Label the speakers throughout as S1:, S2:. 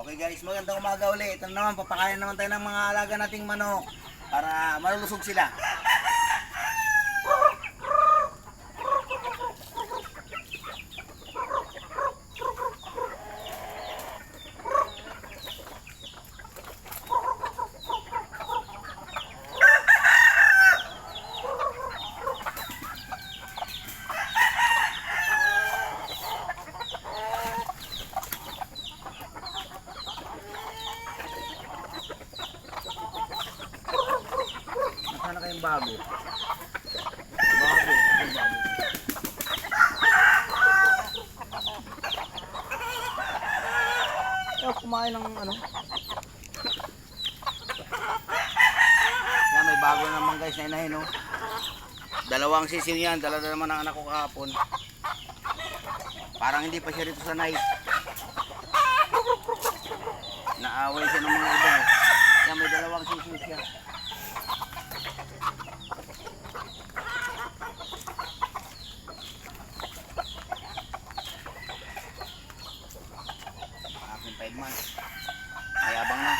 S1: Okay guys, magandang umaga ulit. Ito naman, papakain naman tayo ng mga alaga nating manok para malulusog sila. Nasaan na kayong bago? Bago. Ayaw kumain ng ano. Yan, may bago naman guys na inahin, no? Dalawang sisin yan. Dala naman ang anak ko kahapon. Parang hindi pa siya rito sanay. Naaway siya ng mga iba. Yan, may dalawang sisin siya. Aking 5 months. Mayabang na.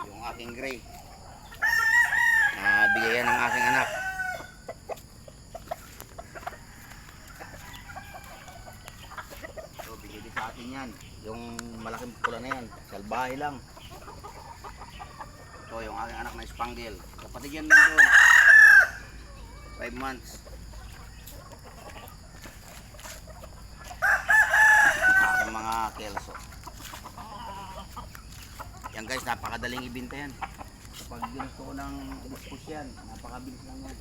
S1: Yung aking gray. Bigayan ng aking anak. So, bigay din sa atin yan. Yung malaking pula na yan. Salbahe lang. Ito yung aking anak na Spangle. Kapatid yan lang doon. 5 months. Aking mga kelso. Yan guys, napakadaling ibinta yan. Kapag ginusto ko ng dispose yan, napakabilis lang yan.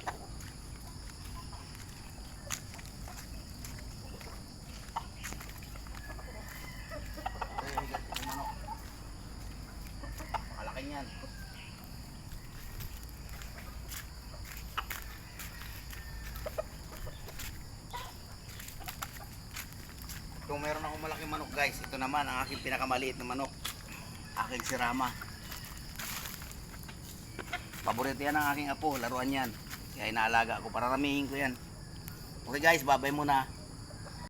S1: Malaki yan. Kung meron akong malaking manok guys, ito naman ang aking pinakamaliit na manok. Aking si Rama. Paborito yan ng aking apo, laruan yan. Kaya inaalaga ko, pararamihin ko yan. Okay guys, babay muna.